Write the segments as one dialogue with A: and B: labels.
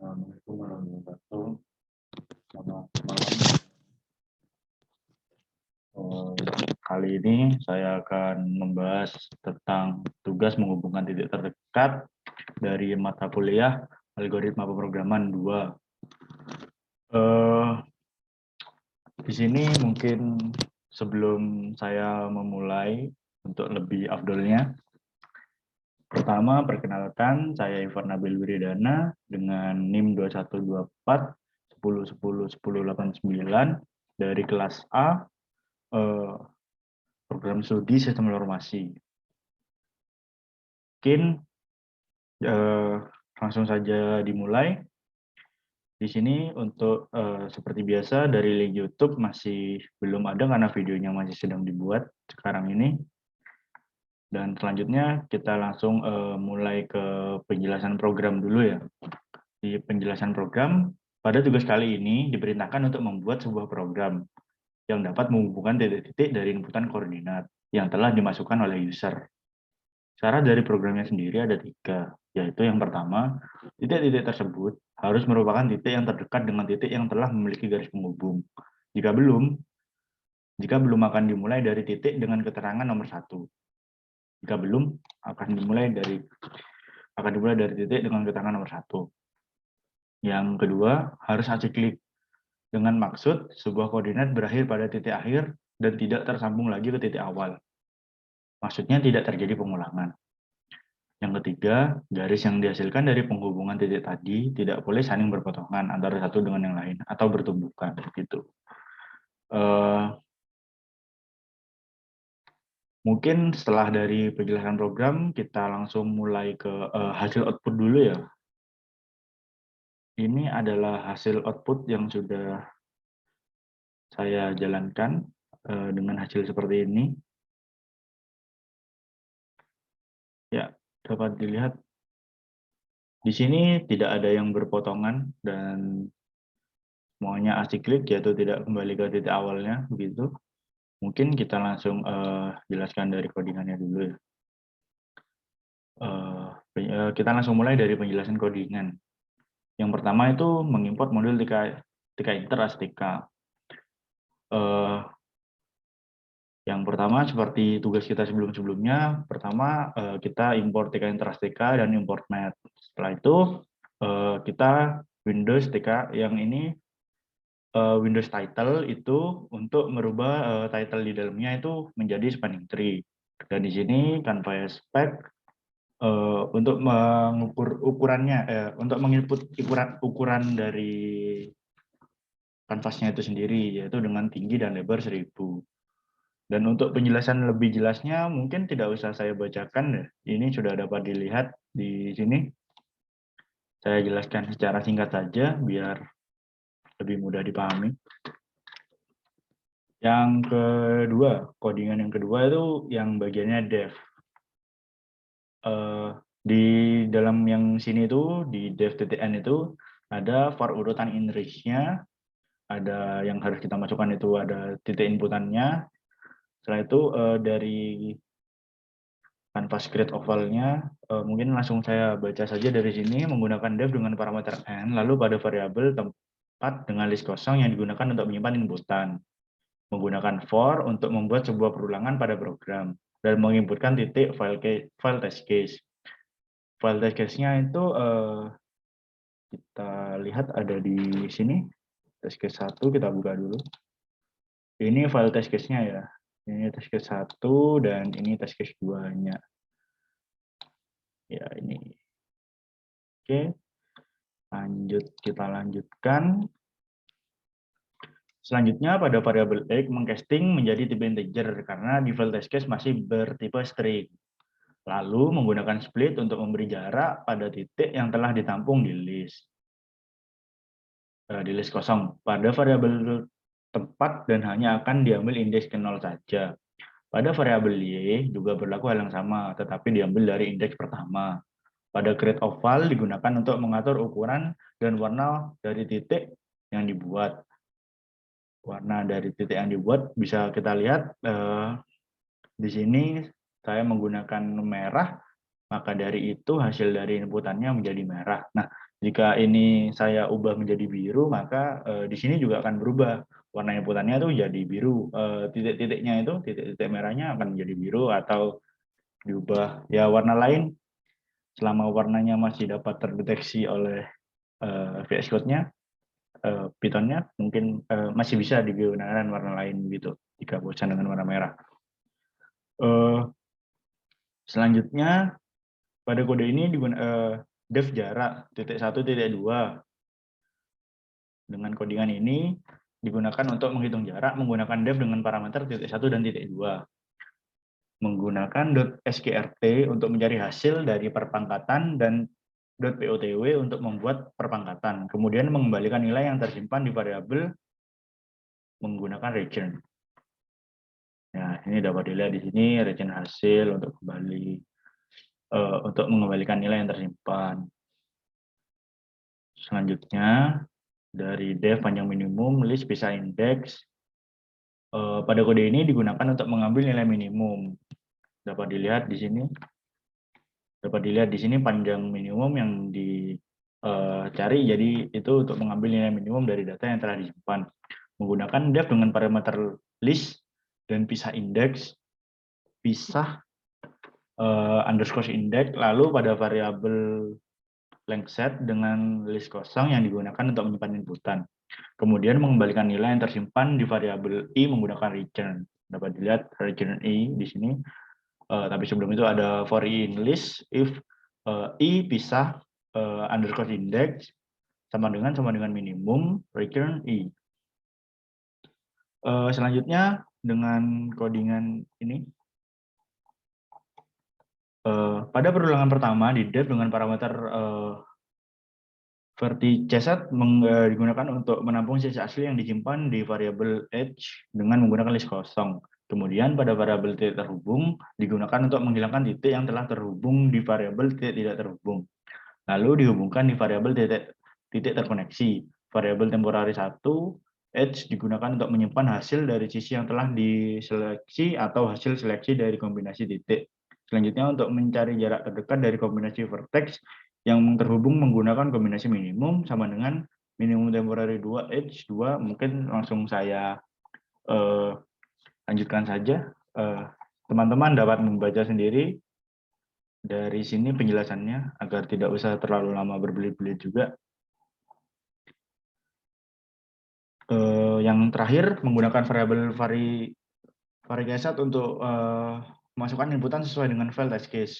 A: Assalamualaikum warahmatullahi wabarakatuh. Selamat malam. Kali ini saya akan membahas tentang tugas menghubungkan titik terdekat dari mata kuliah Algoritma Pemrograman 2. Di sini mungkin sebelum saya memulai untuk lebih afdolnya, pertama, perkenalkan, saya Ivan Nabil Wiridana dengan NIM 2124 10 10 10 89 dari kelas A, program studi sistem informasi. Mungkin langsung saja dimulai. Di sini untuk seperti biasa dari link YouTube masih belum ada karena videonya masih sedang dibuat sekarang ini. Dan selanjutnya kita langsung mulai ke penjelasan program dulu ya. Di penjelasan program, pada tugas kali ini diperintahkan untuk membuat sebuah program yang dapat menghubungkan titik-titik dari inputan koordinat yang telah dimasukkan oleh user. Syarat dari programnya sendiri ada 3, yaitu yang pertama, titik-titik tersebut harus merupakan titik yang terdekat dengan titik yang telah memiliki garis penghubung. Jika belum akan dimulai dari titik dengan keterangan nomor 1. Jika belum, akan dimulai dari titik dengan keterangan nomor 1. Yang kedua, harus asiklik. Dengan maksud, sebuah koordinat berakhir pada titik akhir dan tidak tersambung lagi ke titik awal. Maksudnya tidak terjadi pengulangan. Yang ketiga, garis yang dihasilkan dari penghubungan titik tadi tidak boleh saling berpotongan antara satu dengan yang lain atau bertumbukan. Gitu. Mungkin setelah dari penjelasan program, kita langsung mulai ke hasil output dulu ya. Ini adalah hasil output yang sudah saya jalankan dengan hasil seperti ini. Ya, dapat dilihat. Di sini tidak ada yang berpotongan dan semuanya asiklik, yaitu tidak kembali ke titik awalnya, begitu. Mungkin kita langsung jelaskan dari codingannya dulu ya. Kita langsung mulai dari penjelasan codingan. Yang pertama itu mengimport modul TK-Inter ASTK. Yang pertama seperti tugas kita sebelum-sebelumnya, pertama kita import TK-Inter ASTK dan import math. Setelah itu kita Windows TK yang ini Windows title itu untuk merubah title di dalamnya itu menjadi spanning tree. Dan di sini Canva spec untuk mengukur ukurannya, untuk menginput ukuran dari kanvasnya itu sendiri, yaitu dengan tinggi dan lebar 1000. Dan untuk penjelasan lebih jelasnya mungkin tidak usah saya bacakan, ini sudah dapat dilihat di sini. Saya jelaskan secara singkat saja biar lebih mudah dipahami. Yang kedua, codingan yang kedua itu yang bagiannya dev. Di dalam yang sini itu, di dev.n itu, ada for urutan in range-nya, ada yang harus kita masukkan itu ada titik inputannya. Setelah itu dari Canvas create oval-nya, mungkin langsung saya baca saja dari sini, menggunakan dev dengan parameter n, lalu pada variabel tempat dengan list kosong yang digunakan untuk menyimpan inputan. Menggunakan for untuk membuat sebuah perulangan pada program, dan menginputkan titik file test case. File test case-nya itu kita lihat ada di sini. Test case 1 kita buka dulu. Ini file test case-nya ya. Ini test case 1 dan ini test case 2-nya. Ya, ini. Oke. Kita lanjutkan. Selanjutnya pada variabel x mengcasting menjadi tipe integer karena di file test case masih bertipe string. Lalu menggunakan split untuk memberi jarak pada titik yang telah ditampung di list kosong. Pada variabel tempat dan hanya akan diambil indeks ke 0 saja. Pada variabel y juga berlaku hal yang sama, tetapi diambil dari indeks pertama. Pada create oval digunakan untuk mengatur ukuran dan warna dari titik yang dibuat. Warna dari titik yang dibuat bisa kita lihat di sini saya menggunakan merah, maka dari itu hasil dari inputannya menjadi merah. Nah, Jika ini saya ubah menjadi biru, maka di sini juga akan berubah. Warna inputannya tuh jadi biru. Titik-titiknya itu, titik-titik merahnya akan menjadi biru atau diubah ya warna lain. Selama warnanya masih dapat terdeteksi oleh VS Code-nya, Python-nya, mungkin masih bisa digunakan warna lain gitu, jika bosan dengan warna merah. Selanjutnya, pada kode ini def jarak titik 1, titik 2. Dengan codingan ini digunakan untuk menghitung jarak menggunakan def dengan parameter titik 1 dan titik 2. Menggunakan .sqrt untuk mencari hasil dari perpangkatan dan .potw untuk membuat perpangkatan. Kemudian mengembalikan nilai yang tersimpan di variabel menggunakan return. Nah, ini dapat dilihat di sini return hasil untuk kembali untuk mengembalikan nilai yang tersimpan. Selanjutnya dari def panjang minimum list bisa index. Pada kode ini digunakan untuk mengambil nilai minimum. Dapat dilihat di sini. Dapat dilihat di sini panjang minimum yang dicari, jadi itu untuk mengambil nilai minimum dari data yang telah disimpan. Menggunakan def dengan parameter list dan pisah index, pisah underscore index, lalu pada variabel length set dengan list kosong yang digunakan untuk menyimpan inputan. Kemudian mengembalikan nilai yang tersimpan di variabel i menggunakan return. Dapat dilihat return i di sini. Tapi sebelum itu ada for i in list if i pisah underscore index sama dengan minimum return i. Selanjutnya dengan codingan ini pada perulangan pertama di def dengan parameter verticeset digunakan untuk menampung sisa asli yang disimpan di variabel edge dengan menggunakan list kosong. Kemudian pada variabel titik terhubung digunakan untuk menghilangkan titik yang telah terhubung di variabel titik tidak terhubung. Lalu dihubungkan di variabel titik terkoneksi. Variabel temporary 1 edge digunakan untuk menyimpan hasil dari sisi yang telah diseleksi atau hasil seleksi dari kombinasi titik. Selanjutnya untuk mencari jarak terdekat dari kombinasi vertex yang terhubung menggunakan kombinasi minimum sama dengan minimum temporary 2 edge 2. Mungkin langsung saya lanjutkan saja. Teman-teman dapat membaca sendiri dari sini penjelasannya agar tidak usah terlalu lama berbelit-belit juga. Yang terakhir menggunakan variabel varchar untuk memasukkan inputan sesuai dengan file test case.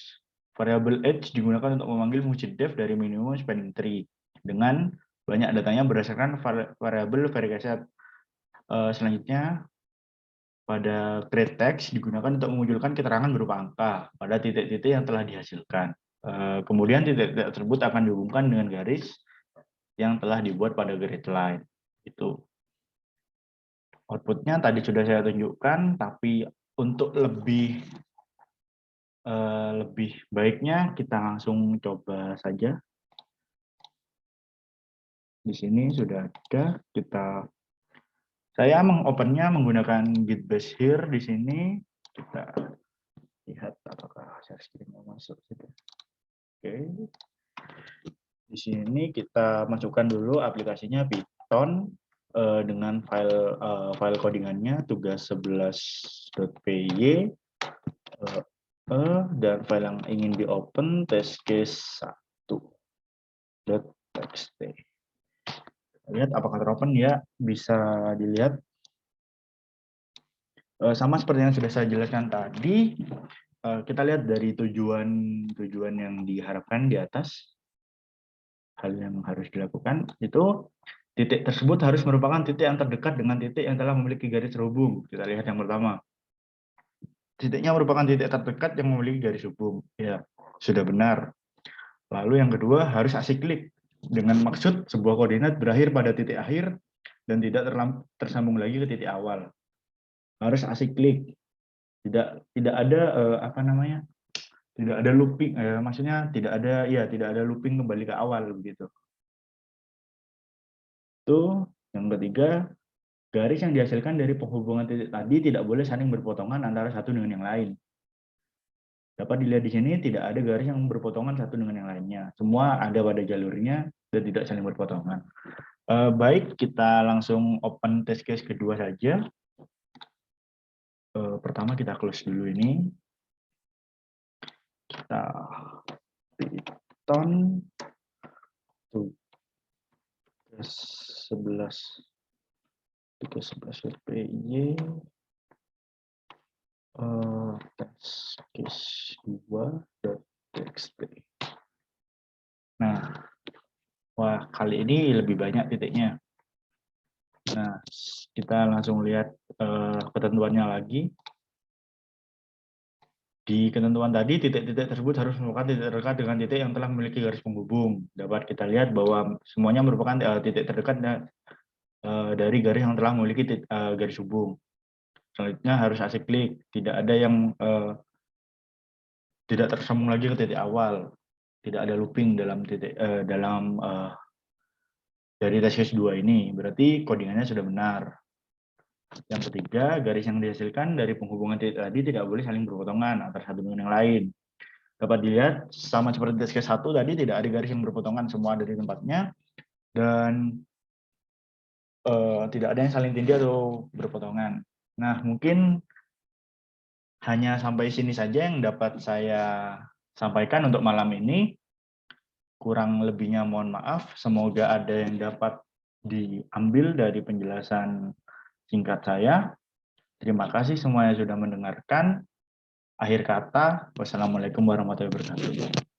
A: Variabel edge digunakan untuk memanggil fungsi def dari minimum spanning tree dengan banyak datanya berdasarkan variabel varchar. Selanjutnya pada create text digunakan untuk memunculkan keterangan berupa angka pada titik-titik yang telah dihasilkan. Kemudian titik-titik tersebut akan dihubungkan dengan garis yang telah dibuat pada grid line. Itu outputnya tadi sudah saya tunjukkan, tapi untuk lebih baiknya kita langsung coba saja. Di sini sudah ada. Saya mengopennya menggunakan git bash here. Di sini kita lihat apakah share screen mau masuk. Oke. Di sini kita masukkan dulu aplikasinya Python dengan file codingannya tugas 11.py dan file yang ingin di open test case 1.txt. Lihat apakah teropen ya, bisa dilihat sama seperti yang sudah saya jelaskan tadi. Kita lihat dari tujuan yang diharapkan di atas. Hal yang harus dilakukan itu titik tersebut harus merupakan titik yang terdekat dengan titik yang telah memiliki garis terhubung. Kita lihat yang pertama. Titiknya merupakan titik terdekat yang memiliki garis hubung. Ya, sudah benar. Lalu yang kedua harus asiklik dengan maksud sebuah koordinat berakhir pada titik akhir dan tidak tersambung lagi ke titik awal. Harus asiklik. Tidak ada tidak ada looping, maksudnya tidak ada looping kembali ke awal begitu. Itu yang ketiga, garis yang dihasilkan dari penghubungan titik tadi tidak boleh saling berpotongan antara satu dengan yang lain. Dapat dilihat di sini tidak ada garis yang berpotongan satu dengan yang lainnya. Semua ada pada jalurnya dan tidak saling berpotongan. Baik, kita langsung open test case kedua saja. Pertama kita close dulu ini. Kita Python tugas 11 PY test case 2.txt. Nah, wah kali ini lebih banyak titiknya. Nah, kita langsung lihat ketentuannya lagi. Di ketentuan tadi, titik-titik tersebut harus merupakan titik terdekat dengan titik yang telah memiliki garis penghubung. Dapat kita lihat bahwa semuanya merupakan titik terdekat dari garis yang telah memiliki garis hubung. Selanjutnya harus asiklik, tidak ada yang tidak tersambung lagi ke titik awal, tidak ada looping dalam titik dari test case 2 ini. Berarti codingannya sudah benar. Yang ketiga, garis yang dihasilkan dari penghubungan titik tadi tidak boleh saling berpotongan antara satu dengan yang lain. Dapat dilihat, sama seperti test case 1 tadi, tidak ada garis yang berpotongan, semua ada di tempatnya. Dan tidak ada yang saling tindih atau berpotongan. Nah, mungkin hanya sampai sini saja yang dapat saya sampaikan untuk malam ini. Kurang lebihnya mohon maaf. Semoga ada yang dapat diambil dari penjelasan singkat saya. Terima kasih semuanya sudah mendengarkan. Akhir kata, wassalamualaikum warahmatullahi wabarakatuh.